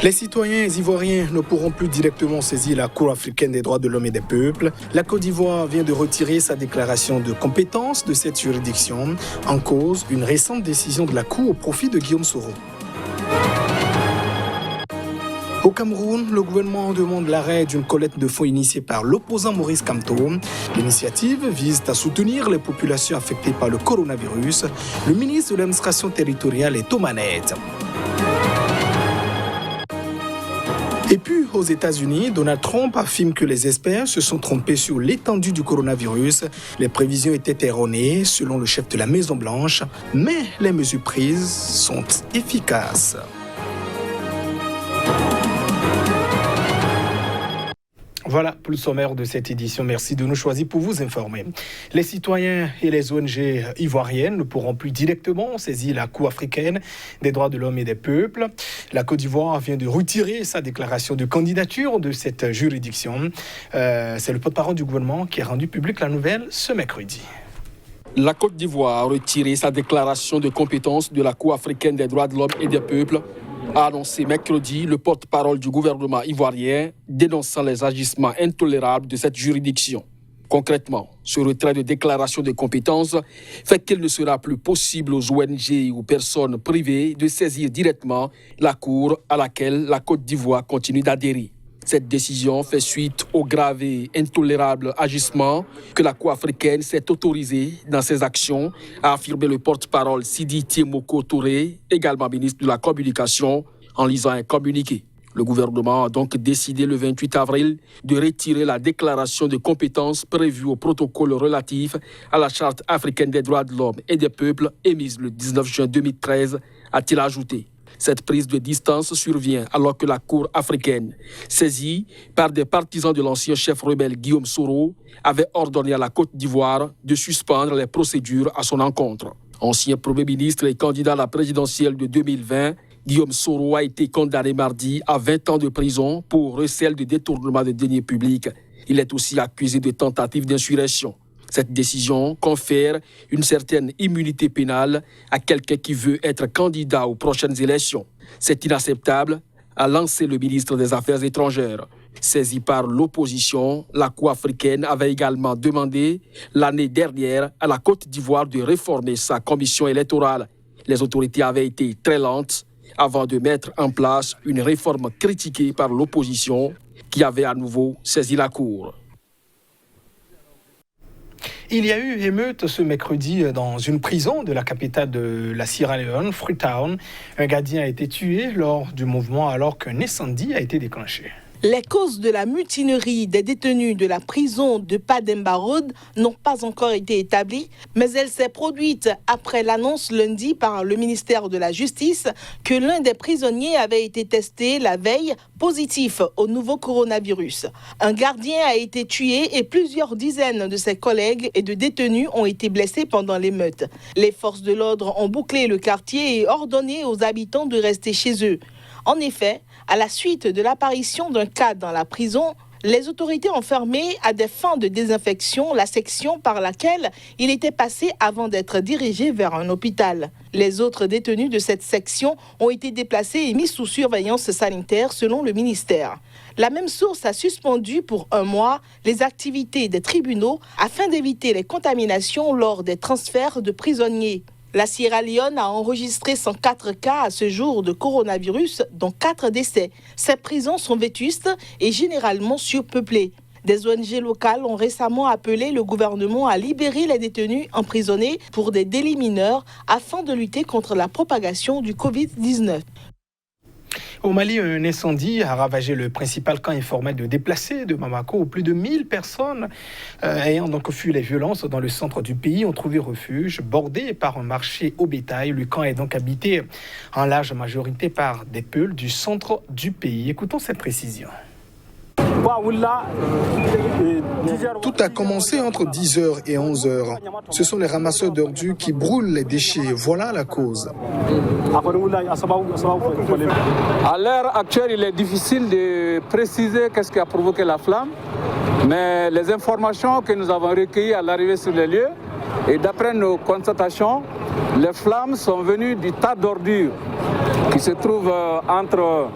Les citoyens ivoiriens ne pourront plus directement saisir la Cour africaine des droits de l'homme et des peuples. La Côte d'Ivoire vient de retirer sa déclaration de compétence de cette juridiction. En cause, une récente décision de la Cour au profit de Guillaume Soro. Au Cameroun, le gouvernement demande l'arrêt d'une collecte de fonds initiée par l'opposant Maurice Kamto. L'initiative vise à soutenir les populations affectées par le coronavirus. Le ministre de l'administration territoriale est aux manettes. Et puis, aux États-Unis, Donald Trump affirme que les experts se sont trompés sur l'étendue du coronavirus. Les prévisions étaient erronées, selon le chef de la Maison-Blanche, mais les mesures prises sont efficaces. Voilà pour le sommaire de cette édition. Merci de nous choisir pour vous informer. Les citoyens et les ONG ivoiriennes ne pourront plus directement saisir la Cour africaine des droits de l'homme et des peuples. La Côte d'Ivoire vient de retirer sa déclaration de candidature de cette juridiction. C'est le porte-parole du gouvernement qui a rendu publique la nouvelle ce mercredi. La Côte d'Ivoire a retiré sa déclaration de compétence de la Cour africaine des droits de l'homme et des peuples, a annoncé mercredi le porte-parole du gouvernement ivoirien, dénonçant les agissements intolérables de cette juridiction. Concrètement, ce retrait de déclaration de compétences fait qu'il ne sera plus possible aux ONG ou personnes privées de saisir directement la Cour à laquelle la Côte d'Ivoire continue d'adhérer. Cette décision fait suite aux graves et intolérables agissements que la Cour africaine s'est autorisée dans ses actions, a affirmé le porte-parole Sidi Tiemoko Touré, également ministre de la Communication, en lisant un communiqué. Le gouvernement a donc décidé le 28 avril de retirer la déclaration de compétences prévue au protocole relatif à la Charte africaine des droits de l'homme et des peuples émise le 19 juin 2013, a-t-il ajouté. Cette prise de distance survient alors que la Cour africaine, saisie par des partisans de l'ancien chef rebelle Guillaume Soro, avait ordonné à la Côte d'Ivoire de suspendre les procédures à son encontre. Ancien Premier ministre et candidat à la présidentielle de 2020, Guillaume Soro a été condamné mardi à 20 ans de prison pour recel de détournement de deniers publics. Il est aussi accusé de tentative d'insurrection. Cette décision confère une certaine immunité pénale à quelqu'un qui veut être candidat aux prochaines élections. C'est inacceptable, a lancé le ministre des Affaires étrangères. Saisi par l'opposition, la Cour africaine avait également demandé l'année dernière à la Côte d'Ivoire de réformer sa commission électorale. Les autorités avaient été très lentes avant de mettre en place une réforme critiquée par l'opposition qui avait à nouveau saisi la Cour. Il y a eu émeute ce mercredi dans une prison de la capitale de la Sierra Leone, Freetown. Un gardien a été tué lors du mouvement alors qu'un incendie a été déclenché. Les causes de la mutinerie des détenus de la prison de Pademba Road n'ont pas encore été établies, mais elle s'est produite après l'annonce lundi par le ministère de la Justice que l'un des prisonniers avait été testé la veille positif au nouveau coronavirus. Un gardien a été tué et plusieurs dizaines de ses collègues et de détenus ont été blessés pendant l'émeute. Les forces de l'ordre ont bouclé le quartier et ordonné aux habitants de rester chez eux. En effet, à la suite de l'apparition d'un cas dans la prison, les autorités ont fermé à des fins de désinfection la section par laquelle il était passé avant d'être dirigé vers un hôpital. Les autres détenus de cette section ont été déplacés et mis sous surveillance sanitaire selon le ministère. La même source a suspendu pour 1 mois les activités des tribunaux afin d'éviter les contaminations lors des transferts de prisonniers. La Sierra Leone a enregistré 104 cas à ce jour de coronavirus, dont 4 décès. Ces prisons sont vétustes et généralement surpeuplées. Des ONG locales ont récemment appelé le gouvernement à libérer les détenus emprisonnés pour des délits mineurs afin de lutter contre la propagation du Covid-19. Au Mali, un incendie a ravagé le principal camp informel de déplacés de Bamako, où plus de 1000 personnes ayant donc fui les violences dans le centre du pays ont trouvé refuge, bordé par un marché au bétail. Le camp est donc habité en large majorité par des Peuls du centre du pays. Écoutons cette précision. Tout a commencé entre 10h et 11h. Ce sont les ramasseurs d'ordures qui brûlent les déchets. Voilà la cause. À l'heure actuelle, il est difficile de préciser qu'est-ce qui a provoqué la flamme, mais les informations que nous avons recueillies à l'arrivée sur les lieux, et d'après nos constatations, les flammes sont venues du tas d'ordures qui se trouve entre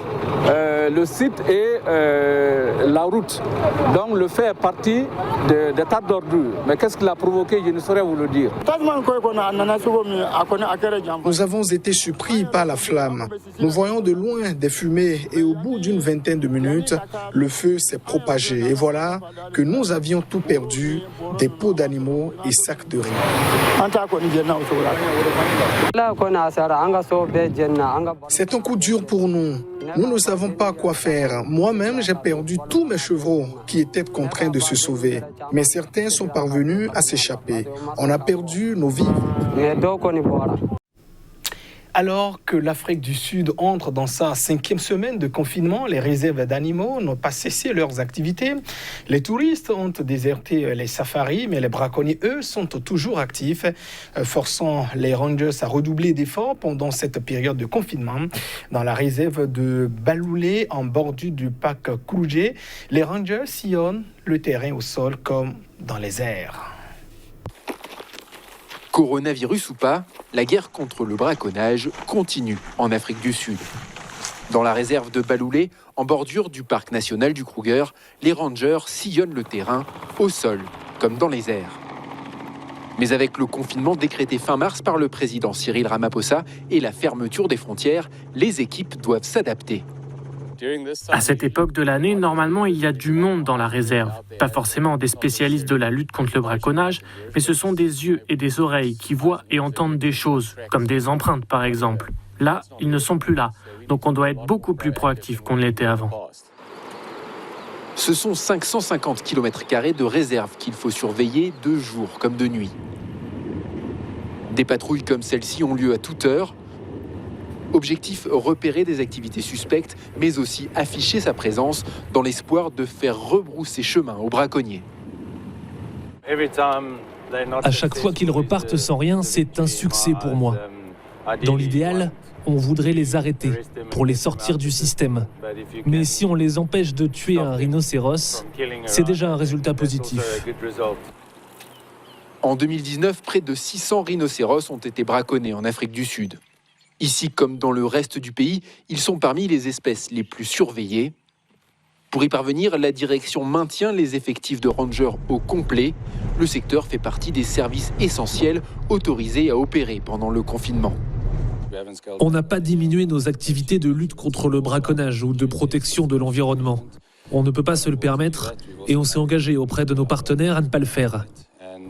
le site et la route. Donc le fait est parti des tas d'ordures. Mais qu'est-ce qu'il a provoqué? Je ne saurais vous le dire. Nous avons été surpris par la flamme. Nous voyons de loin des fumées et au bout d'une vingtaine de minutes, le feu s'est propagé. Et voilà que nous avions tout perdu, des peaux d'animaux et sacs de riz. C'est un coup dur pour nous. Nous ne savons pas quoi faire. Moi-même, j'ai perdu tous mes chevaux qui étaient contraints de se sauver. Mais certains sont parvenus à s'échapper. On a perdu nos vies. Alors que l'Afrique du Sud entre dans sa 5e semaine de confinement, les réserves d'animaux n'ont pas cessé leurs activités. Les touristes ont déserté les safaris, mais les braconniers, eux, sont toujours actifs, forçant les rangers à redoubler d'efforts pendant cette période de confinement. Dans la réserve de Baloulé, en bordure du parc Kourougé, les rangers sillonnent le terrain au sol comme dans les airs. Coronavirus ou pas, la guerre contre le braconnage continue en Afrique du Sud. Dans la réserve de Baloulé, en bordure du parc national du Kruger, les rangers sillonnent le terrain au sol comme dans les airs. Mais avec le confinement décrété fin mars par le président Cyril Ramaphosa et la fermeture des frontières, les équipes doivent s'adapter. À cette époque de l'année, normalement, il y a du monde dans la réserve. Pas forcément des spécialistes de la lutte contre le braconnage, mais ce sont des yeux et des oreilles qui voient et entendent des choses, comme des empreintes par exemple. Là, ils ne sont plus là, donc on doit être beaucoup plus proactif qu'on ne l'était avant. Ce sont 550 km² de réserve qu'il faut surveiller de jour comme de nuit. Des patrouilles comme celle-ci ont lieu à toute heure. Objectif, repérer des activités suspectes, mais aussi afficher sa présence dans l'espoir de faire rebrousser chemin aux braconniers. À chaque fois qu'ils repartent sans rien, c'est un succès pour moi. Dans l'idéal, on voudrait les arrêter pour les sortir du système. Mais si on les empêche de tuer un rhinocéros, c'est déjà un résultat positif. En 2019, près de 600 rhinocéros ont été braconnés en Afrique du Sud. Ici, comme dans le reste du pays, ils sont parmi les espèces les plus surveillées. Pour y parvenir, la direction maintient les effectifs de rangers au complet. Le secteur fait partie des services essentiels autorisés à opérer pendant le confinement. On n'a pas diminué nos activités de lutte contre le braconnage ou de protection de l'environnement. On ne peut pas se le permettre et on s'est engagé auprès de nos partenaires à ne pas le faire.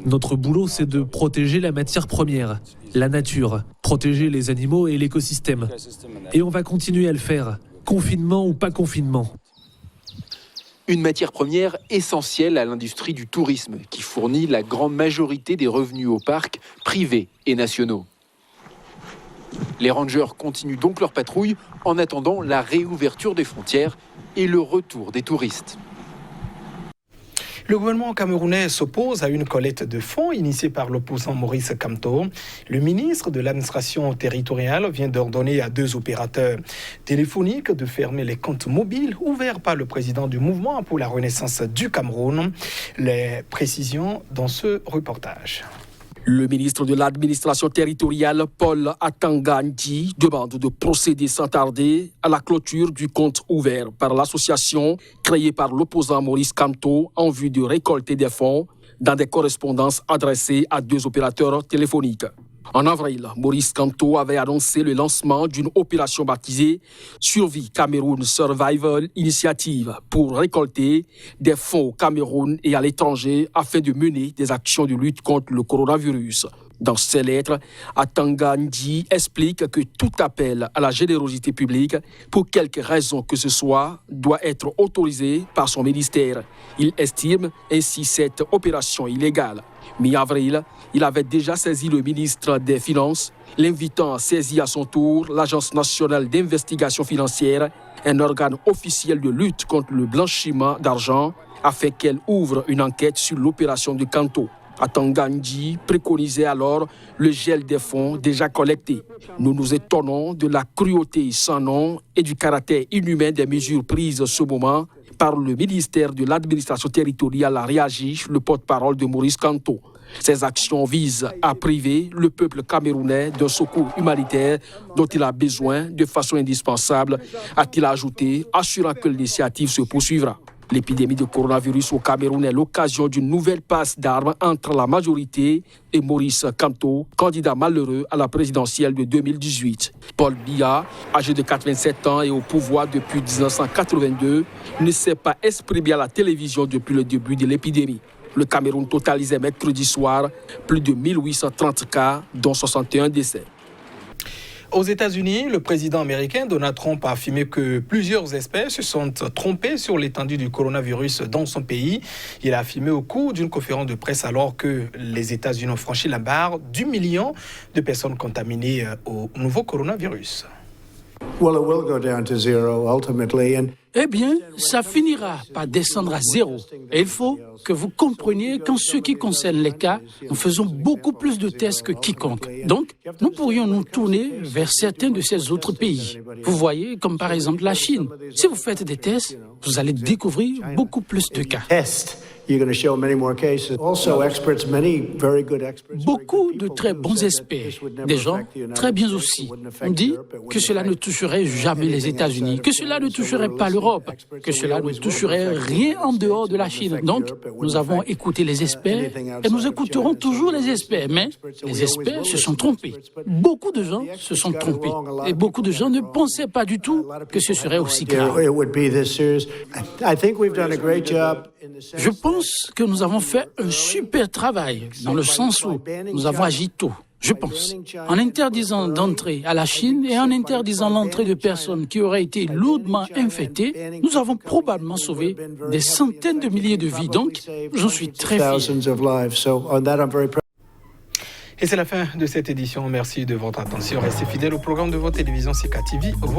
Notre boulot, c'est de protéger la matière première, la nature, protéger les animaux et l'écosystème. Et on va continuer à le faire, confinement ou pas confinement. Une matière première essentielle à l'industrie du tourisme, qui fournit la grande majorité des revenus aux parcs privés et nationaux. Les rangers continuent donc leur patrouille en attendant la réouverture des frontières et le retour des touristes. Le gouvernement camerounais s'oppose à une collecte de fonds initiée par l'opposant Maurice Kamto. Le ministre de l'administration territoriale vient d'ordonner à 2 opérateurs téléphoniques de fermer les comptes mobiles ouverts par le président du mouvement pour la renaissance du Cameroun. Les précisions dans ce reportage. Le ministre de l'administration territoriale, Paul Atanga Ndji, demande de procéder sans tarder à la clôture du compte ouvert par l'association créée par l'opposant Maurice Kamto en vue de récolter des fonds dans des correspondances adressées à 2 opérateurs téléphoniques. En avril, Maurice Kamto avait annoncé le lancement d'une opération baptisée Survie Cameroun Survival Initiative pour récolter des fonds au Cameroun et à l'étranger afin de mener des actions de lutte contre le coronavirus. Dans ses lettres, Atanga Ndji explique que tout appel à la générosité publique, pour quelque raison que ce soit, doit être autorisé par son ministère. Il estime ainsi cette opération illégale. Mi-avril, il avait déjà saisi le ministre des Finances, l'invitant à saisir à son tour l'Agence nationale d'investigation financière, un organe officiel de lutte contre le blanchiment d'argent, afin qu'elle ouvre une enquête sur l'opération de Kamto. Atanga Ndji préconisait alors le gel des fonds déjà collectés. Nous nous étonnons de la cruauté sans nom et du caractère inhumain des mesures prises ce moment par le ministère de l'administration territoriale, a réagi le porte-parole de Maurice Kamto. Ces actions visent à priver le peuple camerounais d'un secours humanitaire dont il a besoin de façon indispensable, a-t-il ajouté, assurant que l'initiative se poursuivra. L'épidémie de coronavirus au Cameroun est l'occasion d'une nouvelle passe d'armes entre la majorité et Maurice Kamto, candidat malheureux à la présidentielle de 2018. Paul Biya, âgé de 87 ans et au pouvoir depuis 1982, ne s'est pas exprimé à la télévision depuis le début de l'épidémie. Le Cameroun totalisait mercredi soir plus de 1830 cas, dont 61 décès. Aux États-Unis, le président américain Donald Trump a affirmé que plusieurs experts se sont trompés sur l'étendue du coronavirus dans son pays. Il a affirmé au cours d'une conférence de presse alors que les États-Unis ont franchi la barre du million de personnes contaminées au nouveau coronavirus. Eh bien, ça finira par descendre à zéro. Et il faut que vous compreniez qu'en ce qui concerne les cas, nous faisons beaucoup plus de tests que quiconque. Donc, nous pourrions nous tourner vers certains de ces autres pays. Vous voyez, comme par exemple la Chine. Si vous faites des tests, vous allez découvrir beaucoup plus de cas. Beaucoup de très bons experts, des gens très bien aussi, ont dit que cela ne toucherait jamais les États-Unis, que cela ne toucherait pas l'Europe, que cela ne toucherait rien en dehors de la Chine. Donc, nous avons écouté les experts et nous écouterons toujours les experts. Mais les experts se sont trompés. Beaucoup de gens se sont trompés. Et beaucoup de gens ne pensaient pas du tout que ce serait aussi grave. Je pense que nous avons fait un super travail, dans le sens où nous avons agi tôt. Je pense, en interdisant d'entrer à la Chine et en interdisant l'entrée de personnes qui auraient été lourdement infectées, nous avons probablement sauvé des centaines de milliers de vies. Donc, j'en suis très fier. Et c'est la fin de cette édition. Merci de votre attention. Restez fidèles au programme de votre télévision CK TV. Au revoir.